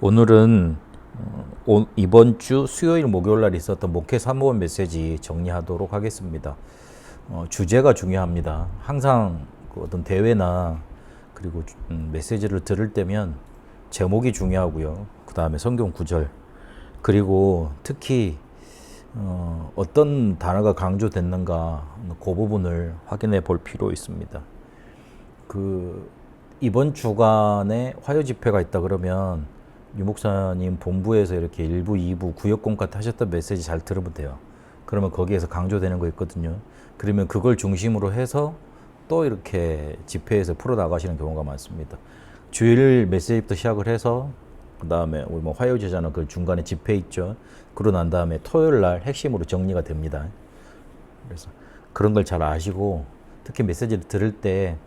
오늘은 이번 주 수요일 목요일 날 있었던 목회 사모원 메시지 정리하도록 하겠습니다. 주제가 중요합니다. 항상 그 어떤 대회나 그리고 메시지를 들을 때면 제목이 중요하고요. 그 다음에 성경 구절, 그리고 특히 어떤 단어가 강조됐는가 그 부분을 확인해 볼 필요 있습니다. 이번 주간에 화요 집회가 있다 그러면 유 목사님 본부에서 이렇게 1부, 2부 구역 공kat 하셨던 메시지 잘 들으면 돼요. 그러면 거기에서 강조되는 거 있거든요. 그러면 그걸 중심으로 해서 또 이렇게 집회에서 풀어나가시는 경우가 많습니다. 주일 메시지부터 시작을 해서 그 다음에 우리 뭐 화요 제자는 그 중간에 집회 있죠. 그러고 난 다음에 토요일 날 핵심으로 정리가 됩니다. 그래서 그런 걸 잘 아시고 특히 메시지를 들을 때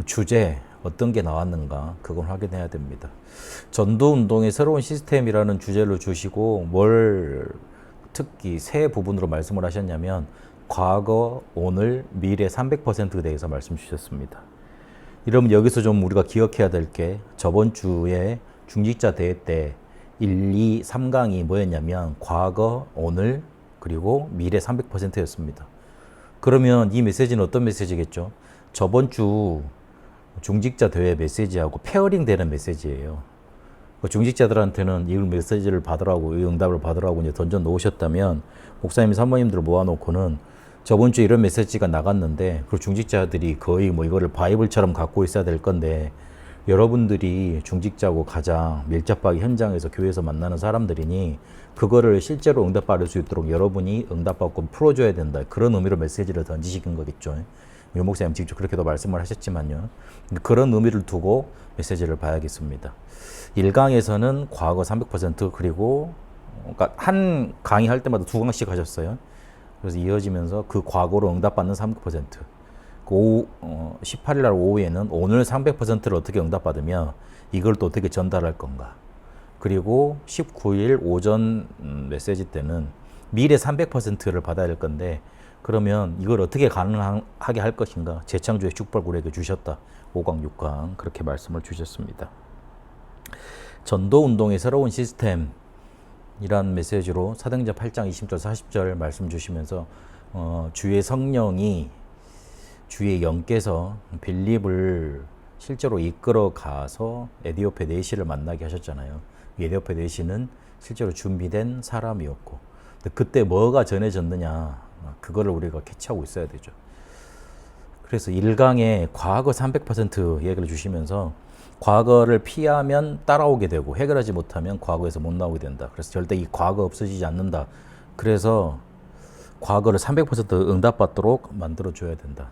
주제 어떤 게 나왔는가 그건 확인해야 됩니다. 전도운동의 새로운 시스템이라는 주제를 주시고 뭘 특히 세 부분으로 말씀을 하셨냐면 과거, 오늘, 미래 300%에 대해서 말씀 주셨습니다. 이러면 여기서 좀 우리가 기억해야 될 게 저번 주에 중직자 대회 때 1, 2, 3강이 뭐였냐면 과거, 오늘, 그리고 미래 300%였습니다. 그러면 이 메시지는 어떤 메시지겠죠? 저번 주 중직자 대회 메시지하고 페어링 되는 메시지예요. 중직자들한테는 이 메시지를 받으라고, 이 응답을 받으라고 이제 던져 놓으셨다면 목사님, 사모님들을 모아놓고는 저번 주에 이런 메시지가 나갔는데 그 중직자들이 거의 뭐 이거를 바이블처럼 갖고 있어야 될 건데 여러분들이 중직자고 가장 밀접하게 현장에서 교회에서 만나는 사람들이니 그거를 실제로 응답받을 수 있도록 여러분이 응답받고 풀어줘야 된다. 그런 의미로 메시지를 던지시킨 거겠죠. 유 목사님 직접 그렇게도 말씀을 하셨지만요. 그런 의미를 두고 메시지를 봐야겠습니다. 1강에서는 과거 300% 그리고 그러니까 한 강의 할 때마다 2강씩 하셨어요. 그래서 이어지면서 그 과거로 응답받는 300%. 18일 날 오후에는 오늘 300%를 어떻게 응답받으며 이걸 또 어떻게 전달할 건가. 그리고 19일 오전 메시지 때는 미래 300%를 받아야 될 건데 그러면 이걸 어떻게 가능하게 할 것인가. 재창조의 축복을 우리에게 주셨다. 5강, 6강 그렇게 말씀을 주셨습니다. 전도운동의 새로운 시스템 이란 메시지로 사도행전 8장 20절 40절 말씀 주시면서 주의 성령이 주의 영께서 빌립을 실제로 이끌어 가서 에디오페 네시를 만나게 하셨잖아요. 에디오페 네시는 실제로 준비된 사람이었고 그때 뭐가 전해졌느냐 그거를 우리가 캐치하고 있어야 되죠. 그래서 1강에 과거 300% 얘기를 주시면서 과거를 피하면 따라오게 되고 해결하지 못하면 과거에서 못 나오게 된다. 그래서 절대 이 과거 없어지지 않는다. 그래서 과거를 300% 응답받도록 만들어줘야 된다.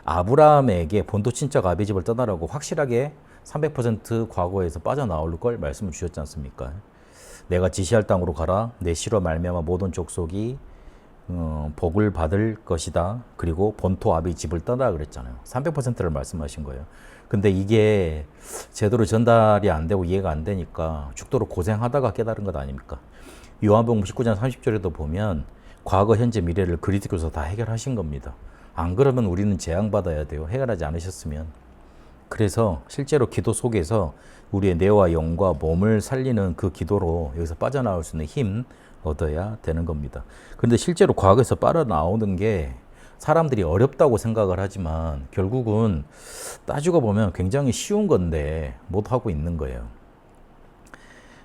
아브라함에게 본토 친척 아비 집을 떠나라고 확실하게 300% 과거에서 빠져나올 걸 말씀을 주셨지 않습니까? 내가 지시할 땅으로 가라. 내 씨로 말미암아 모든 족속이 복을 받을 것이다. 그리고 본토 아비 집을 떠나라 그랬잖아요. 300%를 말씀하신 거예요. 근데 이게 제대로 전달이 안 되고 이해가 안 되니까 죽도록 고생하다가 깨달은 것 아닙니까? 요한복음 19장 30절에도 보면 과거, 현재, 미래를 그리스도께서 다 해결하신 겁니다. 안 그러면 우리는 재앙받아야 돼요. 해결하지 않으셨으면. 그래서 실제로 기도 속에서 우리의 뇌와 영과 몸을 살리는 그 기도로 여기서 빠져나올 수 있는 힘 얻어야 되는 겁니다. 그런데 실제로 과거에서 빠져나오는 게 사람들이 어렵다고 생각을 하지만 결국은 따지고 보면 굉장히 쉬운 건데 못하고 있는 거예요.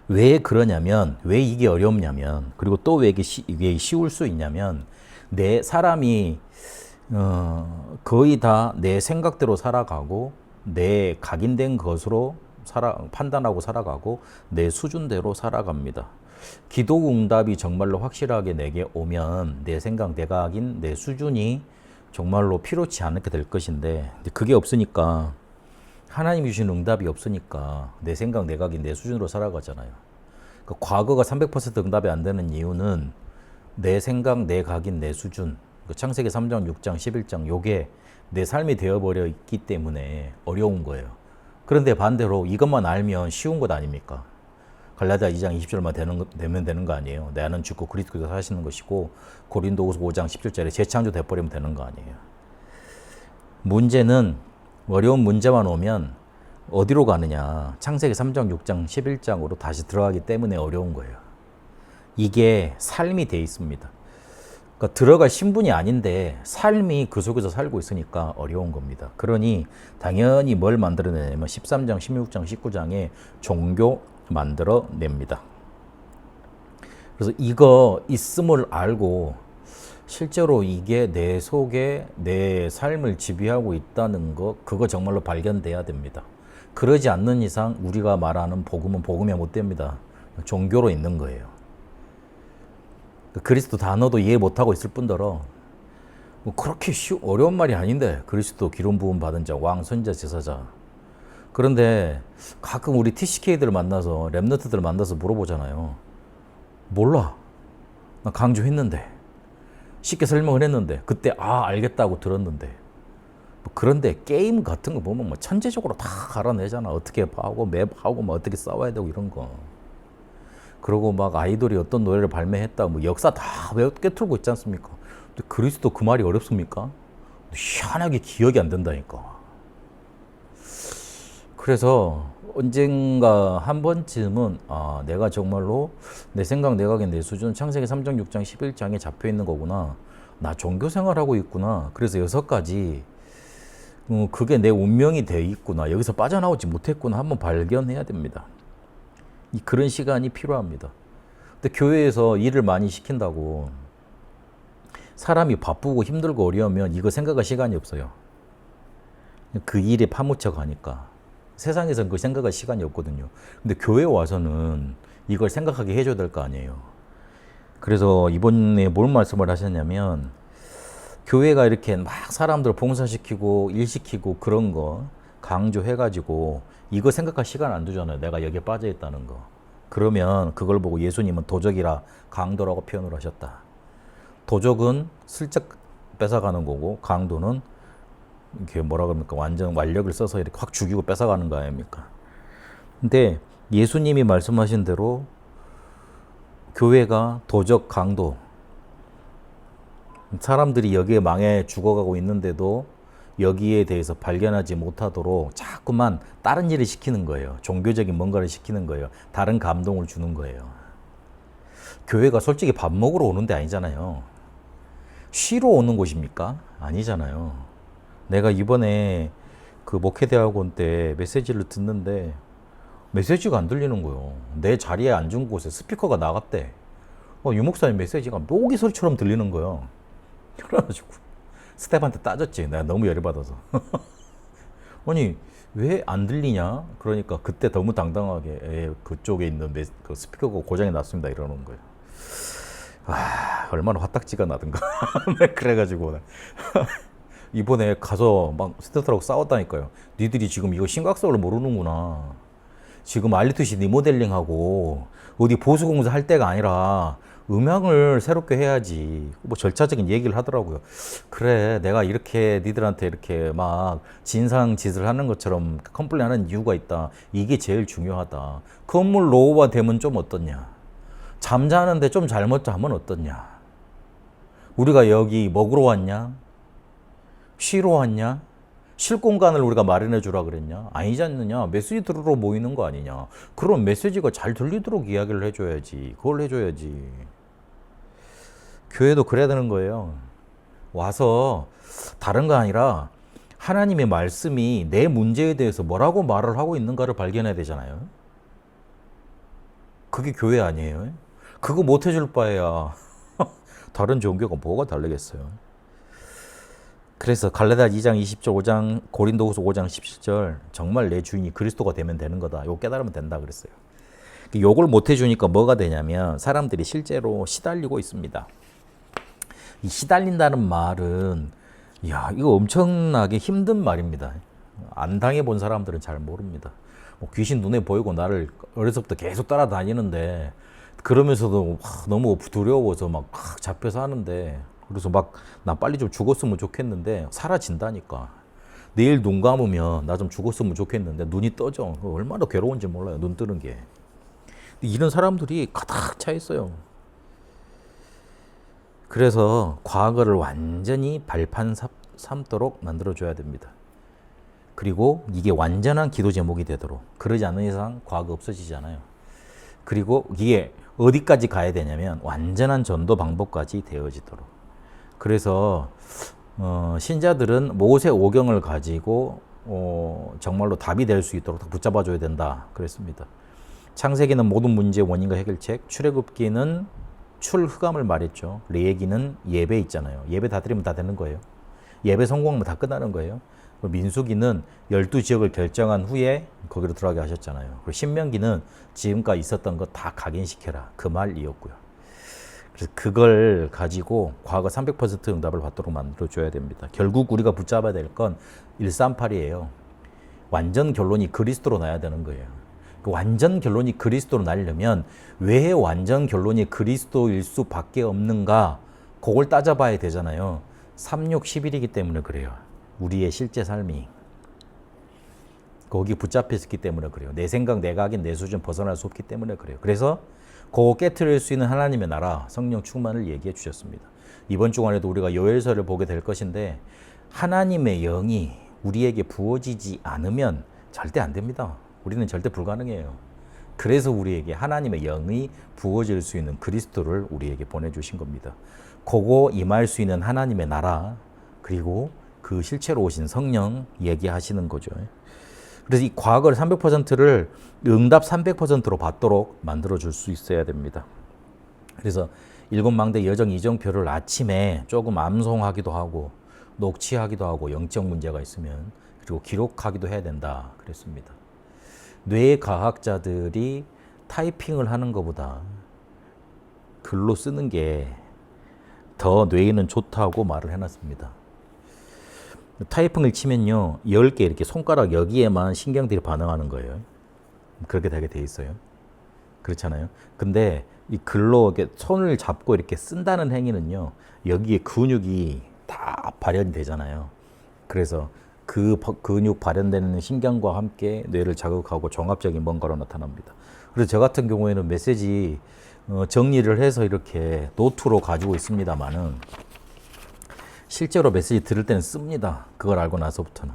왜 그러냐면, 왜 이게 어렵냐면, 그리고 또 왜 이게 쉬울 수 있냐면, 내 사람이 거의 다 내 생각대로 살아가고 내 각인된 것으로 판단하고 살아가고 내 수준대로 살아갑니다. 기도 응답이 정말로 확실하게 내게 오면 내 생각, 내 각인, 내 수준이 정말로 필요치 않게 될 것인데 그게 없으니까 하나님이 주신 응답이 없으니까 내 생각, 내 각인, 내 수준으로 살아가잖아요. 그러니까 과거가 300% 응답이 안 되는 이유는 내 생각, 내 각인, 내 수준 창세기 3장, 6장, 11장 요게 내 삶이 되어버려 있기 때문에 어려운 거예요. 그런데 반대로 이것만 알면 쉬운 것 아닙니까? 갈라디아 2장 20절만 되면 되는 거 아니에요. 나는 죽고 그리스도께서 사시는 것이고 고린도후서 5장 17절에 재창조 돼버리면 되는 거 아니에요. 문제는 어려운 문제만 오면 어디로 가느냐? 창세기 3장, 6장, 11장으로 다시 들어가기 때문에 어려운 거예요. 이게 삶이 돼 있습니다. 그러니까 들어갈 신분이 아닌데 삶이 그 속에서 살고 있으니까 어려운 겁니다. 그러니 당연히 뭘 만들어내냐면 13장, 16장, 19장에 종교 만들어냅니다. 그래서 이거 있음을 알고 실제로 이게 내 속에 내 삶을 지배하고 있다는 거, 그거 정말로 발견돼야 됩니다. 그러지 않는 이상 우리가 말하는 복음은 복음이 못 됩니다. 종교로 있는 거예요. 그리스도 단어도 이해 못하고 있을 뿐더러 뭐 그렇게 어려운 말이 아닌데, 그리스도 기름 부음 받은 자, 왕, 선지자, 제사자. 그런데 가끔 우리 TCK들 만나서, 랩너트들 만나서 물어보잖아요. 몰라. 나 강조했는데, 쉽게 설명을 했는데, 그때 알겠다고 들었는데. 뭐 그런데 게임 같은 거 보면 뭐 천재적으로 다 갈아내잖아. 어떻게 하고 맵하고 뭐 어떻게 싸워야 되고 이런 거. 그리고 막 아이돌이 어떤 노래를 발매했다, 뭐 역사 다 꿰뚫고 있지 않습니까? 근데 그리스도 그 말이 어렵습니까? 희한하게 기억이 안 된다니까. 그래서 언젠가 한 번쯤은 내가 정말로 내 생각, 내각의 내 수준, 창세기 3장, 6장, 11장에 잡혀 있는 거구나. 나 종교 생활하고 있구나. 그래서 6가지 그게 내 운명이 돼 있구나. 여기서 빠져나오지 못했구나. 한번 발견해야 됩니다. 그런 시간이 필요합니다. 근데 교회에서 일을 많이 시킨다고 사람이 바쁘고 힘들고 어려우면 이거 생각할 시간이 없어요. 그 일에 파묻혀 가니까. 세상에서는 그 생각할 시간이 없거든요. 근데 교회 와서는 이걸 생각하게 해줘야 될 거 아니에요. 그래서 이번에 뭘 말씀을 하셨냐면, 교회가 이렇게 막 사람들 봉사시키고 일시키고 그런 거 강조해가지고 이거 생각할 시간 안 두잖아요. 내가 여기에 빠져있다는 거. 그러면 그걸 보고 예수님은 도적이라 강도라고 표현을 하셨다. 도적은 슬쩍 뺏어가는 거고, 강도는 이렇게 뭐라 그럽니까? 완전 완력을 써서 이렇게 확 죽이고 뺏어가는 거 아닙니까? 근데 예수님이 말씀하신 대로 교회가 도적, 강도, 사람들이 여기에 망해 죽어가고 있는데도 여기에 대해서 발견하지 못하도록 자꾸만 다른 일을 시키는 거예요. 종교적인 뭔가를 시키는 거예요. 다른 감동을 주는 거예요. 교회가 솔직히 밥 먹으러 오는 데 아니잖아요. 쉬러 오는 곳입니까? 아니잖아요. 내가 이번에 그 목회대학원 때 메시지를 듣는데 메시지가 안 들리는 거예요. 내 자리에 앉은 곳에 스피커가 나갔대. 유 목사님 메시지가 모기 소리처럼 들리는 거예요. 그래가지고 스텝한테 따졌지. 내가 너무 열이 받아서. 아니 왜 안 들리냐? 그러니까 그때 너무 당당하게 그쪽에 있는 그 스피커가 고장이 났습니다 이러는 거예요. 얼마나 화딱지가 나든가. 그래가지고 이번에 가서 막 스태프들하고 싸웠다니까요. 니들이 지금 이거 심각성을 모르는구나. 지금 알리투시 리모델링하고 어디 보수공사 할 때가 아니라 음향을 새롭게 해야지. 뭐 절차적인 얘기를 하더라고요. 그래, 내가 이렇게 니들한테 이렇게 막 진상짓을 하는 것처럼 컴플레인 하는 이유가 있다. 이게 제일 중요하다. 건물 노후화 되면 좀 어떻냐. 잠자는데 좀 잘못 자면 어떻냐. 우리가 여기 먹으러 왔냐? 쉬러 왔냐? 쉴 공간을 우리가 마련해 주라 그랬냐? 아니지 않느냐? 메시지 들으러 모이는 거 아니냐? 그럼 메시지가 잘 들리도록 이야기를 해줘야지. 그걸 해줘야지. 교회도 그래야 되는 거예요. 와서 다른 거 아니라 하나님의 말씀이 내 문제에 대해서 뭐라고 말을 하고 있는가를 발견해야 되잖아요. 그게 교회 아니에요? 그거 못 해줄 바에야 다른 종교가 뭐가 다르겠어요. 그래서 갈라디아 2장 20절, 5장 고린도후서 5장 17절 정말 내 주인이 그리스도가 되면 되는 거다. 요거 깨달으면 된다 그랬어요. 요걸 못 해주니까 뭐가 되냐면 사람들이 실제로 시달리고 있습니다. 이 시달린다는 말은 이거 엄청나게 힘든 말입니다. 안 당해본 사람들은 잘 모릅니다. 뭐 귀신 눈에 보이고 나를 어려서부터 계속 따라다니는데 그러면서도 너무 두려워서 막 잡혀서 하는데, 그래서 막 나 빨리 좀 죽었으면 좋겠는데 사라진다니까. 내일 눈 감으면 나 좀 죽었으면 좋겠는데 눈이 떠져. 얼마나 괴로운지 몰라요, 눈 뜨는 게. 이런 사람들이 가득 차 있어요. 그래서 과거를 완전히 발판 삼도록 만들어줘야 됩니다. 그리고 이게 완전한 기도 제목이 되도록. 그러지 않는 이상 과거 없어지잖아요. 그리고 이게 어디까지 가야 되냐면 완전한 전도 방법까지 되어지도록. 그래서 신자들은 모세 오경을 가지고 정말로 답이 될 수 있도록 붙잡아줘야 된다 그랬습니다. 창세기는 모든 문제의 원인과 해결책, 출애굽기는 출흑암을 말했죠. 레위기는 예배 있잖아요. 예배 다 드리면 다 되는 거예요. 예배 성공하면 다 끝나는 거예요. 민수기는 12지역을 결정한 후에 거기로 들어가게 하셨잖아요. 그리고 신명기는 지금까지 있었던 거 다 각인시켜라. 그 말이었고요. 그래서 그걸 가지고 과거 300% 응답을 받도록 만들어줘야 됩니다. 결국 우리가 붙잡아야 될 건 138이에요. 완전 결론이 그리스도로 나야 되는 거예요. 그 완전 결론이 그리스도로 나려면 왜 완전 결론이 그리스도일 수밖에 없는가? 그걸 따져봐야 되잖아요. 36, 11이기 때문에 그래요. 우리의 실제 삶이. 거기 붙잡혀 있기 때문에 그래요. 내 생각, 내 각인, 내 수준 벗어날 수 없기 때문에 그래요. 그래서 그거 깨트릴 수 있는 하나님의 나라, 성령 충만을 얘기해 주셨습니다. 이번 주간에도 우리가 요엘서를 보게 될 것인데 하나님의 영이 우리에게 부어지지 않으면 절대 안 됩니다. 우리는 절대 불가능해요. 그래서 우리에게 하나님의 영이 부어질 수 있는 그리스도를 우리에게 보내주신 겁니다. 그거 임할 수 있는 하나님의 나라, 그리고 그 실체로 오신 성령 얘기하시는 거죠. 그래서 이 과거를 300%를 응답 300%로 받도록 만들어줄 수 있어야 됩니다. 그래서 일곱 망대 여정 이정표를 아침에 조금 암송하기도 하고 녹취하기도 하고 영적 문제가 있으면 그리고 기록하기도 해야 된다 그랬습니다. 뇌과학자들이 타이핑을 하는 것보다 글로 쓰는 게 더 뇌에는 좋다고 말을 해놨습니다. 타이핑을 치면요 10개 이렇게 손가락 여기에만 신경들이 반응하는 거예요. 그렇게 되게 돼 있어요. 그렇잖아요. 근데 이 글로 이렇게 손을 잡고 이렇게 쓴다는 행위는요 여기에 근육이 다 발현이 되잖아요. 그래서 그 근육 발현되는 신경과 함께 뇌를 자극하고 종합적인 뭔가로 나타납니다. 그래서 저 같은 경우에는 메시지 정리를 해서 이렇게 노트로 가지고 있습니다만은 실제로 메시지 들을 때는 씁니다. 그걸 알고 나서부터는.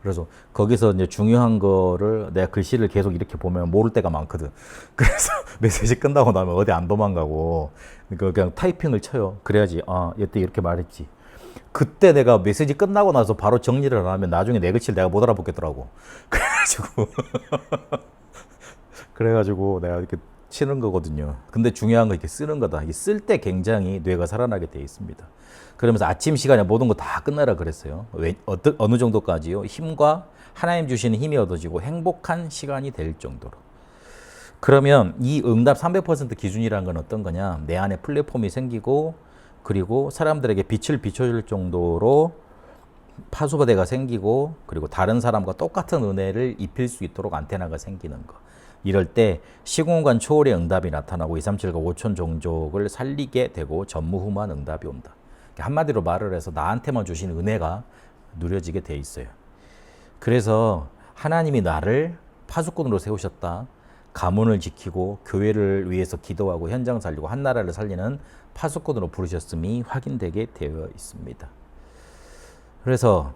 그래서 거기서 이제 중요한 거를 내가 글씨를 계속 이렇게 보면 모를 때가 많거든. 그래서 메시지 끝나고 나면 어디 안 도망가고 그냥 타이핑을 쳐요. 그래야지 이때 이렇게 말했지. 그때 내가 메시지 끝나고 나서 바로 정리를 안 하면 나중에 내 글씨를 내가 못 알아보겠더라고. 그래가지고 내가 이렇게 치는 거거든요. 근데 중요한 건 이렇게 쓰는 거다. 쓸 때 굉장히 뇌가 살아나게 돼 있습니다. 그러면서 아침 시간에 모든 거 다 끝내라 그랬어요. 어느 정도까지요? 힘과 하나님 주시는 힘이 얻어지고 행복한 시간이 될 정도로. 그러면 이 응답 300% 기준이라는 건 어떤 거냐? 내 안에 플랫폼이 생기고 그리고 사람들에게 빛을 비춰줄 정도로 파수부대가 생기고 그리고 다른 사람과 똑같은 은혜를 입힐 수 있도록 안테나가 생기는 거. 이럴 때 시공간 초월의 응답이 나타나고 237과 5천 종족을 살리게 되고 전무후무한 응답이 온다. 한마디로 말을 해서 나한테만 주신 은혜가 누려지게 돼 있어요. 그래서 하나님이 나를 파수꾼으로 세우셨다. 가문을 지키고 교회를 위해서 기도하고 현장 살리고 한 나라를 살리는 파수꾼으로 부르셨음이 확인되게 되어 있습니다. 그래서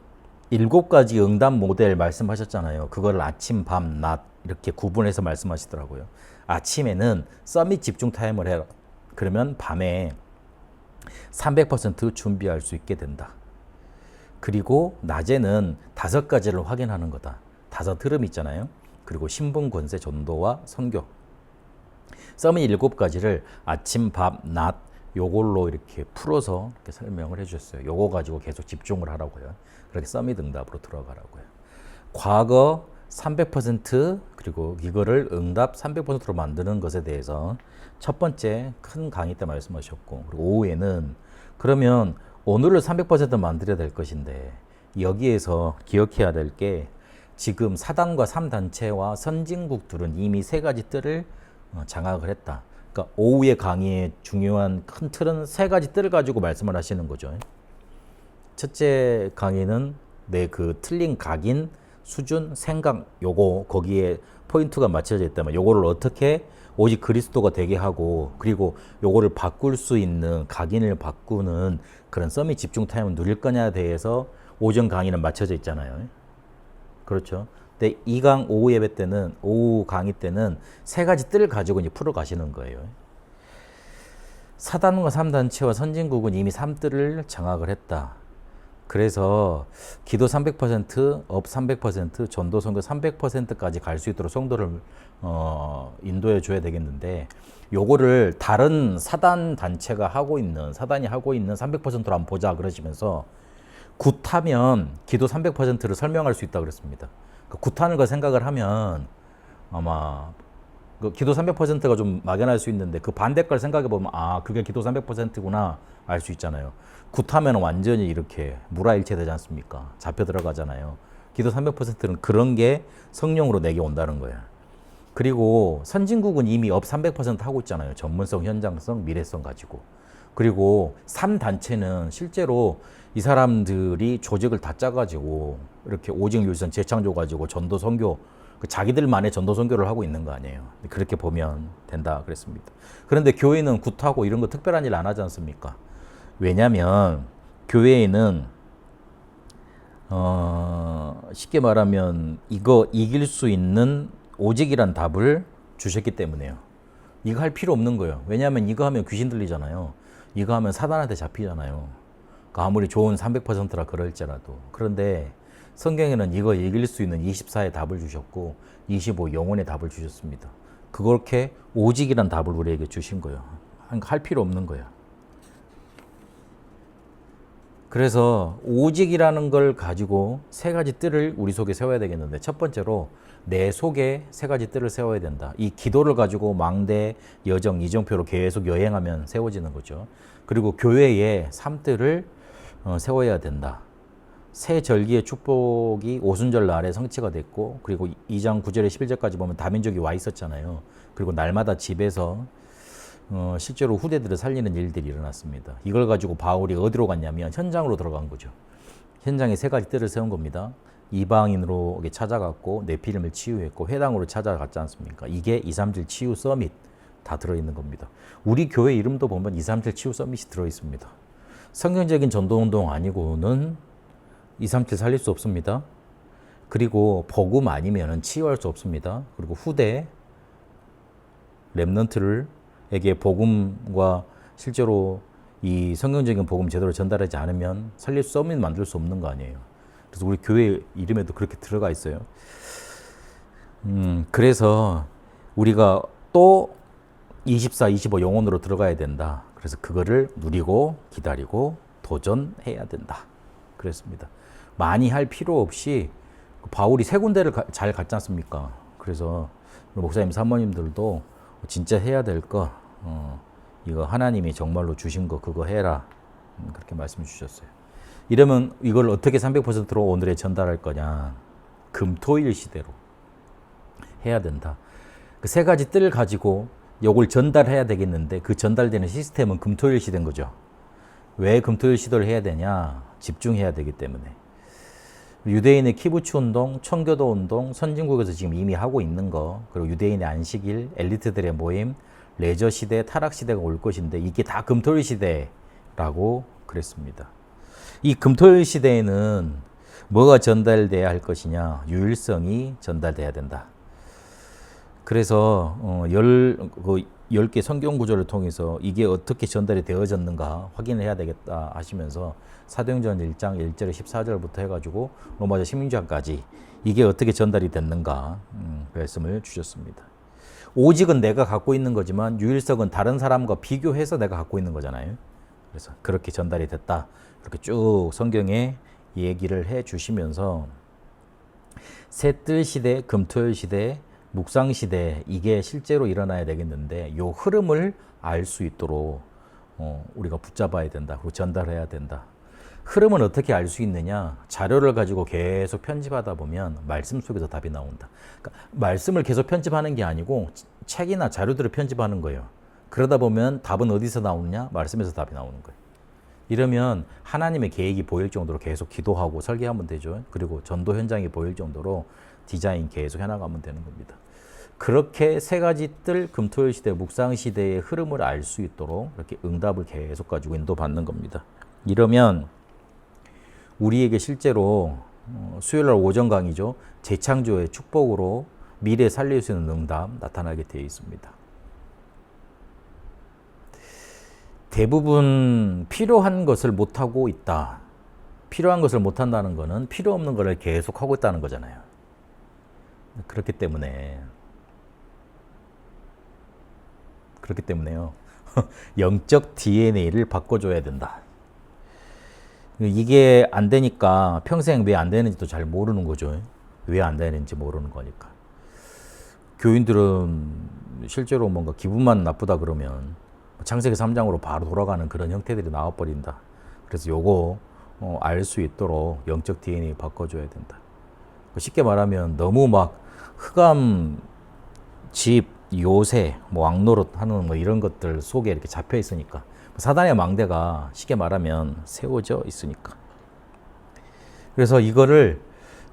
7가지 응답 모델 말씀하셨잖아요. 그걸 아침, 밤, 낮 이렇게 구분해서 말씀하시더라고요. 아침에는 서밋 집중 타임을 해라. 그러면 밤에 300% 준비할 수 있게 된다. 그리고 낮에는 5가지를 확인하는 거다. 5 흐름 있잖아요. 그리고 신분, 권세, 전도와 선교. 서밋 7가지를 아침, 밤, 낮 요걸로 이렇게 풀어서 이렇게 설명을 해주셨어요. 요거 가지고 계속 집중을 하라고요. 그렇게 서밋 응답으로 들어가라고요. 과거 300% 그리고 이거를 응답 300%로 만드는 것에 대해서 첫 번째 큰 강의 때 말씀하셨고, 그리고 오후에는 그러면 오늘을 300% 만들어야 될 것인데 여기에서 기억해야 될 게 지금 사단과 3단체와 선진국들은 이미 3가지 뜰을 장악을 했다. 그러니까 오후의 강의의 중요한 큰 틀은 3가지 뜰을 가지고 말씀을 하시는 거죠. 첫째 강의는 내 그 틀린 각인, 수준, 생각, 요거 거기에 포인트가 맞춰져 있다면 요거를 어떻게 오직 그리스도가 되게 하고 그리고 요거를 바꿀 수 있는 각인을 바꾸는 그런 서밋 집중 타임을 누릴 거냐에 대해서 오전 강의는 맞춰져 있잖아요. 그렇죠. 근데 2강 오후 예배 때는, 오후 강의 때는 세 가지 뜰을 가지고 이제 풀어 가시는 거예요. 사단과 3단체와 선진국은 이미 3뜰을 장악을 했다. 그래서 기도 300%, 업 300%, 전도 선교 300%까지 갈 수 있도록 성도를 인도해 줘야 되겠는데, 요거를 다른 사단 단체가 하고 있는, 사단이 하고 있는 300%로 한번 보자 그러시면서 굿하면 기도 300%를 설명할 수 있다 그랬습니다. 그러니까 굿하는 거 생각을 하면 아마 그 기도 300%가 좀 막연할 수 있는데 그 반대 걸 생각해 보면 아 그게 기도 300%구나 알 수 있잖아요. 굿하면 완전히 이렇게 무라일체 되지 않습니까? 잡혀 들어가잖아요. 기도 300%는 그런 게 성령으로 내게 온다는 거예요. 그리고 선진국은 이미 업 300% 하고 있잖아요. 전문성, 현장성, 미래성 가지고. 그리고 3단체는 실제로 이 사람들이 조직을 다 짜가지고 이렇게 오직 유선 재창조가지고 전도 선교, 자기들만의 전도 선교를 하고 있는 거 아니에요. 그렇게 보면 된다 그랬습니다. 그런데 교회는 굿하고 이런 거 특별한 일 안 하지 않습니까? 왜냐면 교회에는 쉽게 말하면 이거 이길 수 있는 오직이란 답을 주셨기 때문에요. 이거 할 필요 없는 거예요. 왜냐하면 이거 하면 귀신 들리잖아요. 이거 하면 사단한테 잡히잖아요. 아무리 좋은 300%라 그럴지라도. 그런데 성경에는 이거 이길 수 있는 24의 답을 주셨고 25 영혼의 답을 주셨습니다. 그렇게 오직이란 답을 우리에게 주신 거예요. 할 필요 없는 거예요. 그래서 오직이라는 걸 가지고 세 가지 뜰을 우리 속에 세워야 되겠는데, 첫 번째로 내 속에 세 가지 뜰을 세워야 된다. 이 기도를 가지고 망대, 여정, 이정표로 계속 여행하면 세워지는 거죠. 그리고 교회에 3뜰을 세워야 된다. 새 절기의 축복이 오순절 날에 성취가 됐고, 그리고 2장 9절에 11절까지 보면 다민족이 와 있었잖아요. 그리고 날마다 집에서 실제로 후대들을 살리는 일들이 일어났습니다. 이걸 가지고 바울이 어디로 갔냐면 현장으로 들어간 거죠. 현장에 세 가지 뜰을 세운 겁니다. 이방인으로 찾아갔고 네피림을 치유했고 회당으로 찾아갔지 않습니까? 이게 237 치유 서밋 다 들어있는 겁니다. 우리 교회 이름도 보면 237 치유 서밋이 들어있습니다. 성경적인 전도운동 아니고는 237 살릴 수 없습니다. 그리고 복음 아니면 치유할 수 없습니다. 그리고 후대 렘넌트에게 복음과 실제로 이 성경적인 복음 제대로 전달하지 않으면 살릴 수 없는 만들 수 없는 거 아니에요. 그래서 우리 교회 이름에도 그렇게 들어가 있어요. 그래서 우리가 또 24, 25 영혼으로 들어가야 된다. 그래서 그거를 누리고 기다리고 도전해야 된다. 그랬습니다. 많이 할 필요 없이 바울이 세 군데를 잘 갔지 않습니까? 그래서 목사님, 사모님들도 진짜 해야 될 거, 이거 하나님이 정말로 주신 거 그거 해라. 그렇게 말씀 주셨어요. 이러면 이걸 어떻게 300%로 오늘에 전달할 거냐. 금토일 시대로 해야 된다. 그 세 가지 뜰을 가지고 요걸 전달해야 되겠는데 그 전달되는 시스템은 금토일 시대인 거죠. 왜 금토일 시대를 해야 되냐? 집중해야 되기 때문에. 유대인의 키부츠 운동, 청교도 운동, 선진국에서 지금 이미 하고 있는 거, 그리고 유대인의 안식일, 엘리트들의 모임, 레저 시대, 타락 시대가 올 것인데 이게 다 금토일 시대라고 그랬습니다. 이 금토일 시대에는 뭐가 전달돼야 할 것이냐? 유일성이 전달돼야 된다. 그래서 10개 성경 구조를 통해서 이게 어떻게 전달이 되어졌는가 확인을 해야 되겠다 하시면서 사도행전 1장 1절에 14절부터 해가지고 로마서 16장까지 이게 어떻게 전달이 됐는가 말씀을 주셨습니다. 오직은 내가 갖고 있는 거지만 유일성은 다른 사람과 비교해서 내가 갖고 있는 거잖아요. 그래서 그렇게 전달이 됐다. 그렇게 쭉 성경에 얘기를 해 주시면서 새뜰 시대, 금토일 시대, 묵상 시대 이게 실제로 일어나야 되겠는데 요 흐름을 알 수 있도록 우리가 붙잡아야 된다. 그리고 전달해야 된다. 흐름은 어떻게 알 수 있느냐? 자료를 가지고 계속 편집하다 보면 말씀 속에서 답이 나온다. 그러니까 말씀을 계속 편집하는 게 아니고 책이나 자료들을 편집하는 거예요. 그러다 보면 답은 어디서 나오느냐? 말씀에서 답이 나오는 거예요. 이러면 하나님의 계획이 보일 정도로 계속 기도하고 설계하면 되죠. 그리고 전도 현장이 보일 정도로 디자인 계속 해나가면 되는 겁니다. 그렇게 세 가지 뜰 금토일 시대, 묵상 시대의 흐름을 알 수 있도록 이렇게 응답을 계속 가지고 인도받는 겁니다. 이러면 우리에게 실제로 수요일날 오전 강의죠. 재창조의 축복으로 미래 살릴 수 있는 응답 나타나게 되어 있습니다. 대부분 필요한 것을 못하고 있다. 필요한 것을 못한다는 것은 필요 없는 것을 계속 하고 있다는 거잖아요. 그렇기 때문에요. 영적 DNA를 바꿔줘야 된다. 이게 안 되니까 평생 왜 안 되는지도 잘 모르는 거죠. 왜 안 되는지 모르는 거니까. 교인들은 실제로 뭔가 기분만 나쁘다 그러면 창세기 3장으로 바로 돌아가는 그런 형태들이 나와버린다. 그래서 요거 알 수 있도록 영적 DNA 바꿔줘야 된다. 쉽게 말하면 너무 막 흑암, 집, 요새, 왕노릇 하는 이런 것들 속에 이렇게 잡혀 있으니까 사단의 망대가 쉽게 말하면 세워져 있으니까. 그래서 이거를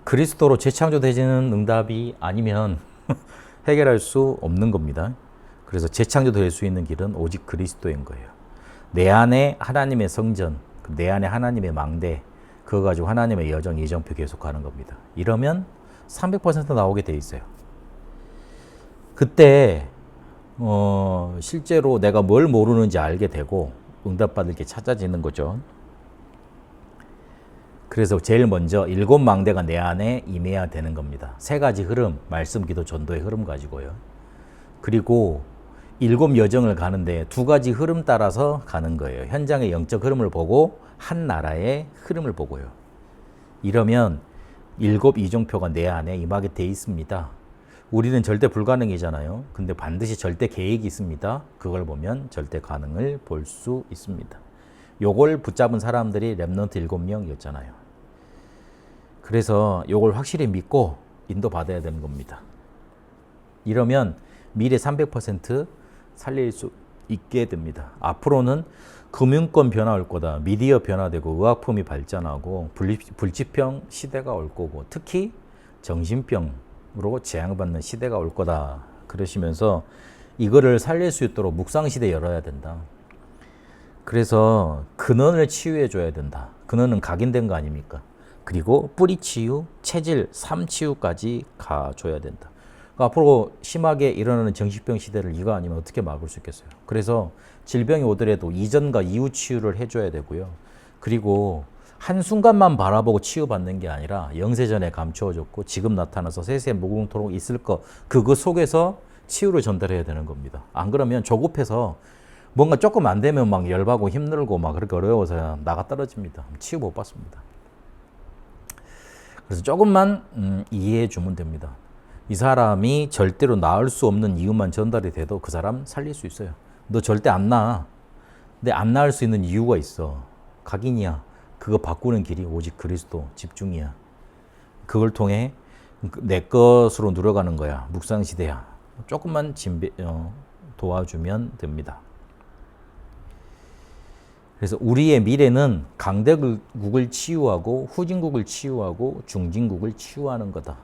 그리스도로 재창조되지는 응답이 아니면 해결할 수 없는 겁니다. 그래서 재창조될 수 있는 길은 오직 그리스도인 거예요. 내 안에 하나님의 성전, 내 안에 하나님의 망대, 그거 가지고 하나님의 여정, 이정표 계속 가는 겁니다. 이러면 300% 나오게 돼 있어요. 그때 실제로 내가 뭘 모르는지 알게 되고 응답받을 게 찾아지는 거죠. 그래서 제일 먼저 7 망대가 내 안에 임해야 되는 겁니다. 3가지 흐름, 말씀, 기도, 전도의 흐름 가지고요. 그리고 7 여정을 가는데 2가지 흐름 따라서 가는 거예요. 현장의 영적 흐름을 보고 한 나라의 흐름을 보고요. 이러면 7 이정표가 내 안에 임하게 돼 있습니다. 우리는 절대 불가능이잖아요. 근데 반드시 절대 계획이 있습니다. 그걸 보면 절대 가능을 볼 수 있습니다. 요걸 붙잡은 사람들이 렘넌트 7명이었잖아요. 그래서 요걸 확실히 믿고 인도받아야 되는 겁니다. 이러면 미래 300% 살릴 수 있게 됩니다. 앞으로는 금융권 변화 올 거다. 미디어 변화되고 의학품이 발전하고 불치병 시대가 올 거고 특히 정신병으로 재앙받는 시대가 올 거다. 그러시면서 이거를 살릴 수 있도록 묵상시대 열어야 된다. 그래서 근원을 치유해 줘야 된다. 근원은 각인된 거 아닙니까? 그리고 뿌리 치유, 체질, 삶 치유까지 가줘야 된다. 그러니까 앞으로 심하게 일어나는 정신병 시대를 이거 아니면 어떻게 막을 수 있겠어요? 그래서 질병이 오더라도 이전과 이후 치유를 해줘야 되고요. 그리고 한순간만 바라보고 치유받는 게 아니라 영세전에 감추어졌고 지금 나타나서 세세 무궁토록 있을 거 그거 속에서 치유를 전달해야 되는 겁니다. 안 그러면 조급해서 뭔가 조금 안 되면 막 열받고 힘들고 막 그렇게 어려워서 나가 떨어집니다. 치유 못 받습니다. 그래서 조금만 이해해 주면 됩니다. 이 사람이 절대로 나을 수 없는 이유만 전달이 돼도 그 사람 살릴 수 있어요. 너 절대 안 나아. 근데 안 나을 수 있는 이유가 있어. 각인이야. 그거 바꾸는 길이 오직 그리스도 집중이야. 그걸 통해 내 것으로 누려가는 거야. 묵상시대야. 조금만 도와주면 됩니다. 그래서 우리의 미래는 강대국을 치유하고 후진국을 치유하고 중진국을 치유하는 거다.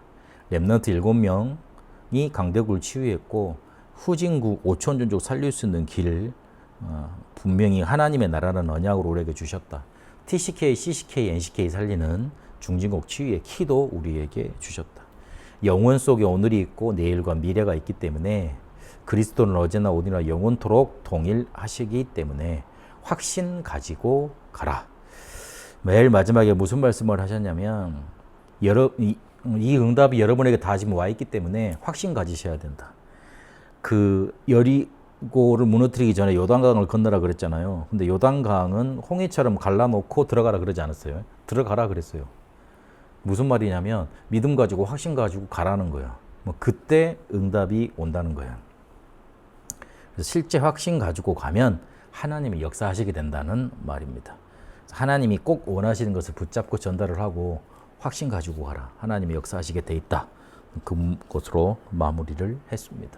렘넌트 7명이 강대국을 치유했고 후진국 5천존족 살릴 수 있는 길을 분명히 하나님의 나라라는 언약으로 우리에게 주셨다. TCK, CCK, NCK 살리는 중진국 치유의 키도 우리에게 주셨다. 영혼 속에 오늘이 있고 내일과 미래가 있기 때문에 그리스도는 어제나 오늘이나 영원토록 동일하시기 때문에 확신 가지고 가라. 매일 마지막에 무슨 말씀을 하셨냐면 이 응답이 여러분에게 다 지금 와 있기 때문에 확신 가지셔야 된다. 그 여리고를 무너뜨리기 전에 요단강을 건너라 그랬잖아요. 근데 요단강은 홍해처럼 갈라놓고 들어가라 그러지 않았어요. 들어가라 그랬어요. 무슨 말이냐면 믿음 가지고 확신 가지고 가라는 거야. 뭐 그때 응답이 온다는 거야. 그래서 실제 확신 가지고 가면 하나님이 역사하시게 된다는 말입니다. 하나님이 꼭 원하시는 것을 붙잡고 전달을 하고 확신 가지고 가라. 하나님이 역사하시게 돼 있다. 그것으로 마무리를 했습니다.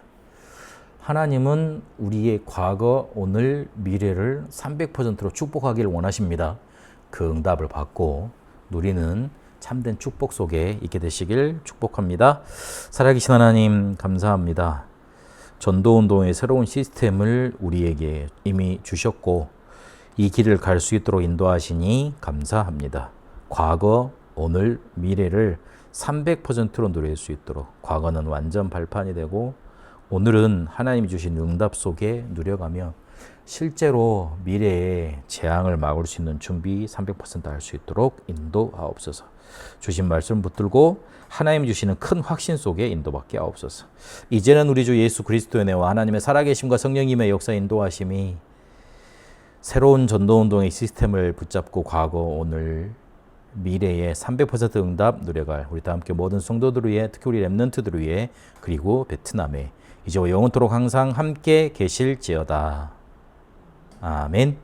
하나님은 우리의 과거, 오늘, 미래를 300%로 축복하기를 원하십니다. 그 응답을 받고 누리는 참된 축복 속에 있게 되시길 축복합니다. 살아계신 하나님 감사합니다. 전도운동의 새로운 시스템을 우리에게 이미 주셨고 이 길을 갈 수 있도록 인도하시니 감사합니다. 과거, 오늘, 미래를 300%로 누릴 수 있도록 과거는 완전 발판이 되고 오늘은 하나님이 주신 응답 속에 누려가며 실제로 미래의 재앙을 막을 수 있는 준비 300%할 수 있도록 인도하옵소서. 주신 말씀 붙들고 하나님 주시는 큰 확신 속에 인도받게 하옵소서. 이제는 우리 주 예수 그리스도의 은혜와 하나님의 살아계심과 성령님의 역사 인도하심이 새로운 전도운동의 시스템을 붙잡고 과거, 오늘, 미래의 300% 응답 누려갈 우리 다 함께 모든 성도들 위해, 특히 우리 렘넌트들 위해, 그리고 베트남에 이제와 영원토록 항상 함께 계실지어다. 아멘.